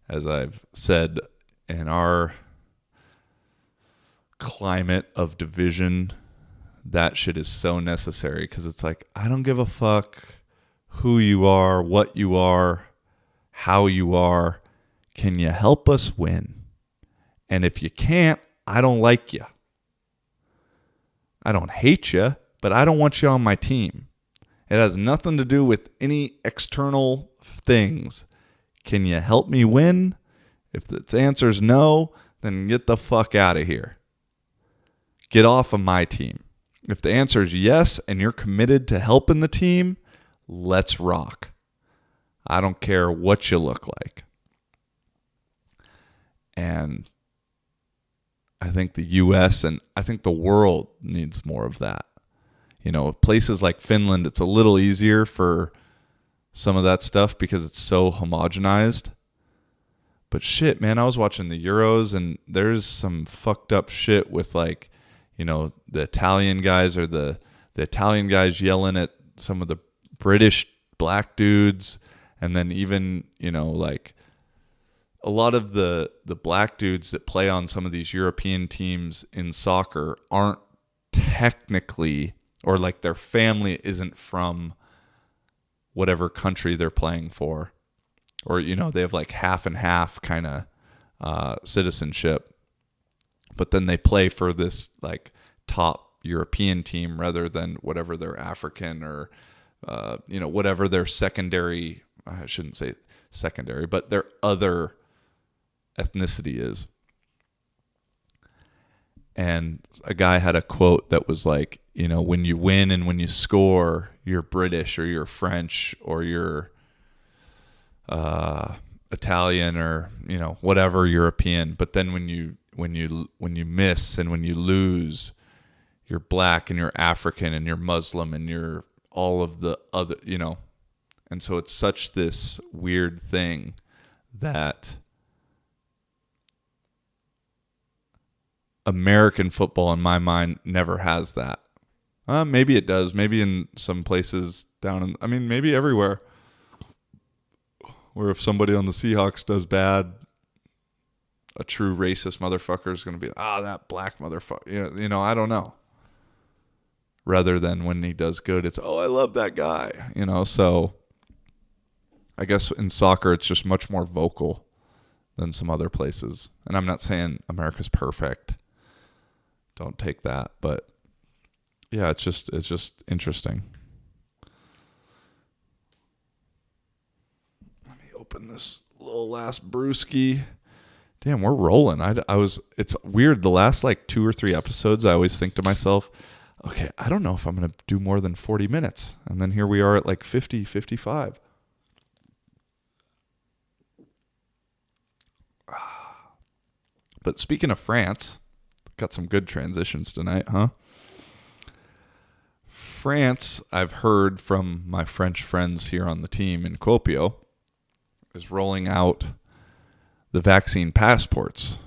as I've said, in our climate of division, that shit is so necessary, because it's like, I don't give a fuck who you are, what you are, how you are. Can you help us win? And if you can't, I don't like you. I don't hate you, but I don't want you on my team. It has nothing to do with any external things. Can you help me win? If the answer is no, then get the fuck out of here. Get off of my team. If the answer is yes and you're committed to helping the team, let's rock. I don't care what you look like. And I think the US and I think the world needs more of that. You know, places like Finland, it's a little easier for some of that stuff because it's so homogenized. But shit, man, I was watching the Euros and there's some fucked up shit with, like, you know, the Italian guys or the Italian guys yelling at some of the British black dudes. And then even, you know, like a lot of the black dudes that play on some of these European teams in soccer aren't technically, or like their family isn't from whatever country they're playing for. Or, you know, they have like half and half kind of citizenship. But then they play for this like top European team rather than whatever their African or, you know, whatever their secondary, I shouldn't say secondary, but their other ethnicity is. And a guy had a quote that was like, you know, when you win and when you score, you're British or you're French or you're Italian or, you know, whatever European. But then when you miss and when you lose, you're black and you're African and you're Muslim and you're all of the other, you know. And so it's such this weird thing that American football, in my mind, never has that. Maybe it does. Maybe in some places down in, I mean, maybe everywhere, where if somebody on the Seahawks does bad, a true racist motherfucker is going to be, that black motherfucker. You know, I don't know. Rather than when he does good, it's, I love that guy. You know, so I guess in soccer, it's just much more vocal than some other places. And I'm not saying America's perfect. Don't take that. But yeah, it's just interesting. Let me open this little last brewski. Damn, we're rolling. It's weird. The last like 2 or 3 episodes, I always think to myself, okay, I don't know if I'm going to do more than 40 minutes. And then here we are at like 50, 55. But speaking of France, got some good transitions tonight, huh? France, I've heard from my French friends here on the team in Kuopio, is rolling out the vaccine passports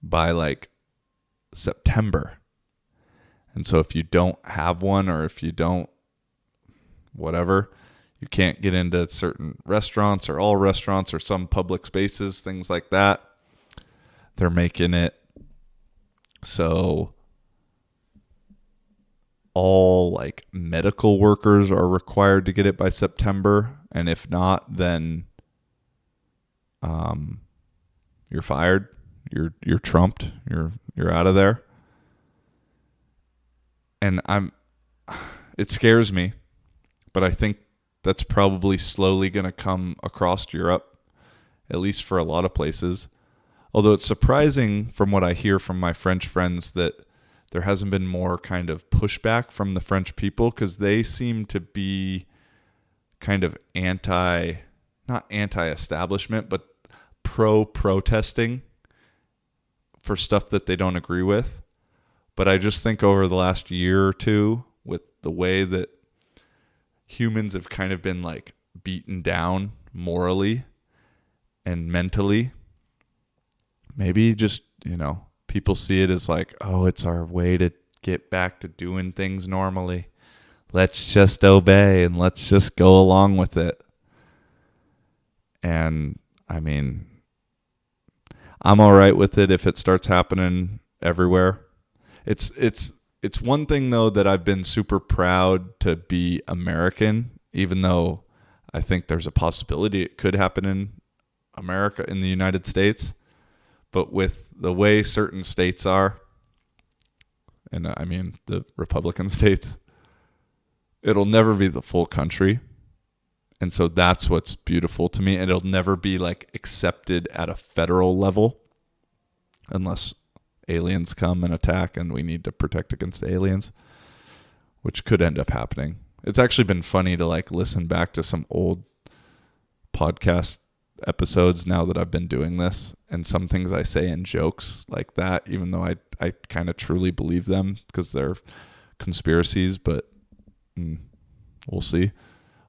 by like September. And so if you don't have one or if you don't, whatever, You can't get into certain restaurants or all restaurants or some public spaces, things like that. They're making it so all like medical workers are required to get it by September. And if not, then you're fired. You're trumped. You're out of there. And it scares me, but I think that's probably slowly going to come across Europe, at least for a lot of places. Although it's surprising from what I hear from my French friends that there hasn't been more kind of pushback from the French people, because they seem to be kind of not anti-establishment, but pro-protesting for stuff that they don't agree with. But I just think over the last year or two, with the way that humans have kind of been like beaten down morally and mentally, maybe just, people see it as like, oh, it's our way to get back to doing things normally. Let's just obey and let's just go along with it. And I mean, I'm all right with it if it starts happening everywhere. It's one thing, though, that I've been super proud to be American, even though I think there's a possibility it could happen in America, in the United States. But with the way certain states are, and I mean the Republican states, it'll never be the full country. And so that's what's beautiful to me. And it'll never be like accepted at a federal level unless aliens come and attack and we need to protect against the aliens, which could end up happening. It's actually been funny to like listen back to some old podcast episodes now that I've been doing this, and some things I say in jokes like that, even though I kind of truly believe them because they're conspiracies, but we'll see.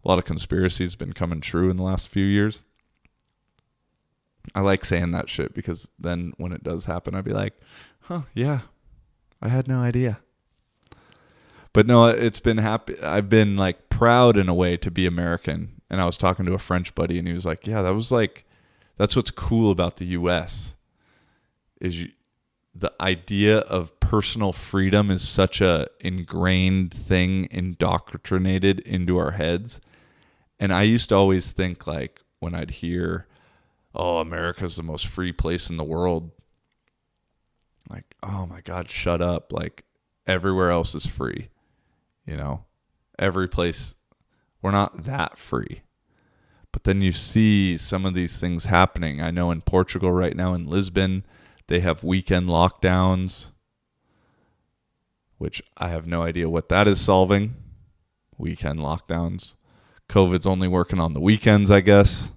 A lot of conspiracies been coming true in the last few years. I like saying that shit because then when it does happen, I'd be like, huh, yeah, I had no idea. But no, it's been happy. I've been like proud in a way to be American. And I was talking to a French buddy and he was like, yeah, that's what's cool about the US is the idea of personal freedom is such a ingrained thing, indoctrinated into our heads. And I used to always think like when I'd hear, oh, America's the most free place in the world, like, oh my God, shut up. Like everywhere else is free. Every place, we're not that free. But then you see some of these things happening. I know in Portugal right now, in Lisbon, they have weekend lockdowns, which I have no idea what that is solving. Weekend lockdowns. COVID's only working on the weekends, I guess.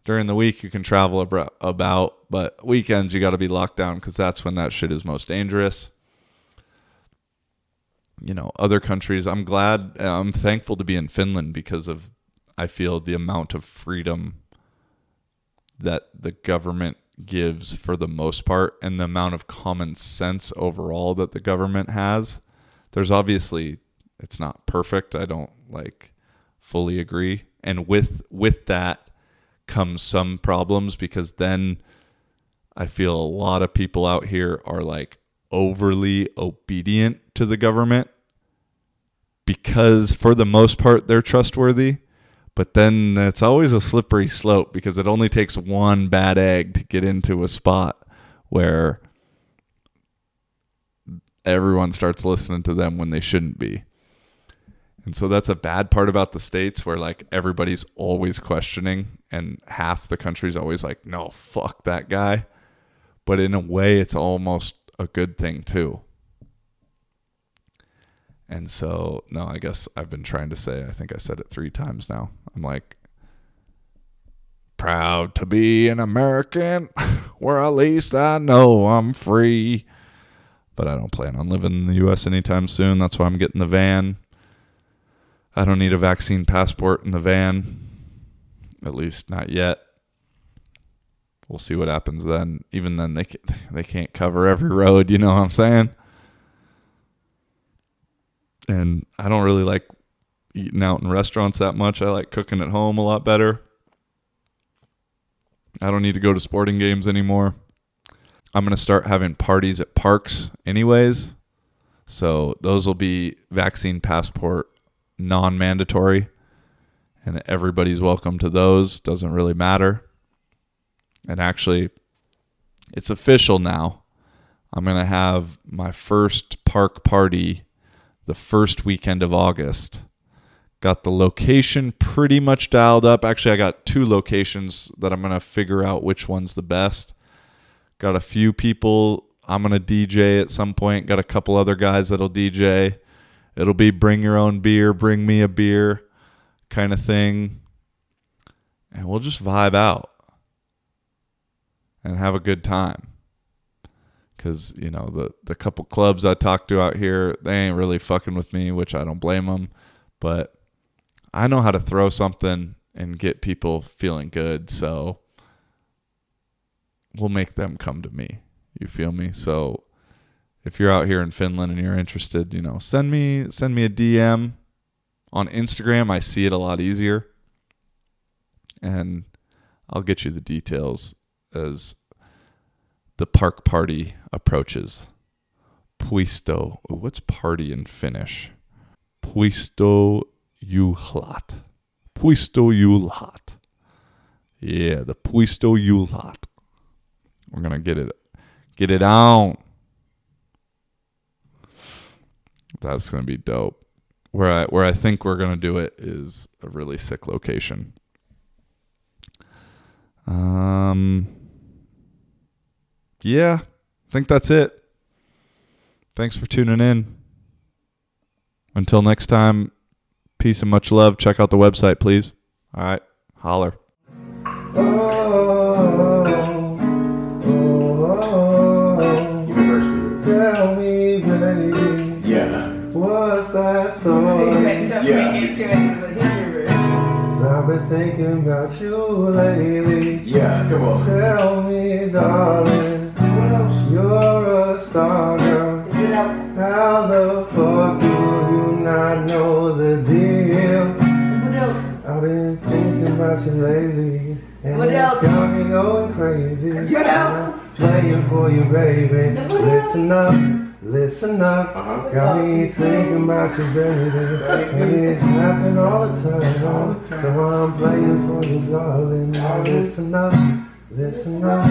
During the week, you can travel about, but weekends, you got to be locked down because that's when that shit is most dangerous. Other countries, I'm thankful to be in Finland because of, I feel, the amount of freedom that the government gives for the most part and the amount of common sense overall that the government has. There's obviously, it's not perfect. I don't fully agree. And with that comes some problems because then I feel a lot of people out here are overly obedient to the government because for the most part they're trustworthy. But then it's always a slippery slope because it only takes one bad egg to get into a spot where everyone starts listening to them when they shouldn't be. And so that's a bad part about the States where everybody's always questioning and half the country's always like, no, fuck that guy. But in a way, it's almost a good thing too. And so, no, I guess I've been trying to say, I think I said it 3 times now. I'm proud to be an American where at least I know I'm free. But I don't plan on living in the U.S. anytime soon. That's why I'm getting the van. I don't need a vaccine passport in the van. At least not yet. We'll see what happens then. Even then, they can't cover every road, you know what I'm saying? And I don't really like eating out in restaurants that much. I like cooking at home a lot better. I don't need to go to sporting games anymore. I'm going to start having parties at parks anyways. So those will be vaccine passport non-mandatory. And everybody's welcome to those. Doesn't really matter. And actually, it's official now. I'm going to have my first park party the first weekend of August. Got the location pretty much dialed up. Actually, I got 2 locations that I'm going to figure out which one's the best. Got a few people I'm going to DJ at some point. Got a couple other guys that'll DJ. It'll be bring your own beer, bring me a beer kind of thing. And we'll just vibe out and have a good time. Because, you know, the couple clubs I talked to out here, they ain't really fucking with me, which I don't blame them. But I know how to throw something and get people feeling good, so we'll make them come to me. You feel me? So if you're out here in Finland and you're interested, you know, send me a DM on Instagram. I see it a lot easier, and I'll get you the details as the park party approaches. Puisto. Ooh, what's party in Finnish? Puisto juhlat. Puisto juhlat. Yeah, the Puisto juhlat. We're gonna get it on. That's gonna be dope. Where I think we're gonna do it is a really sick location. Yeah, I think that's it. Thanks for tuning in. Until next time, peace and much love. Check out the website, please. All right, holler. Tell me, baby. Yeah. What's that story? I've been thinking about you lately. Yeah, come on. Tell me, darling. What else? You're a star girl. What else? How the fuck do you not know the deal? What else? I've been thinking about you lately. And What it's else? got me going crazy. What else? I'm playing for you, baby. What else? Listen up. Uh-huh. Got me thinking about you, baby. And it's happening all the time. So I'm playing for you, darling. Now listen up. Listen up.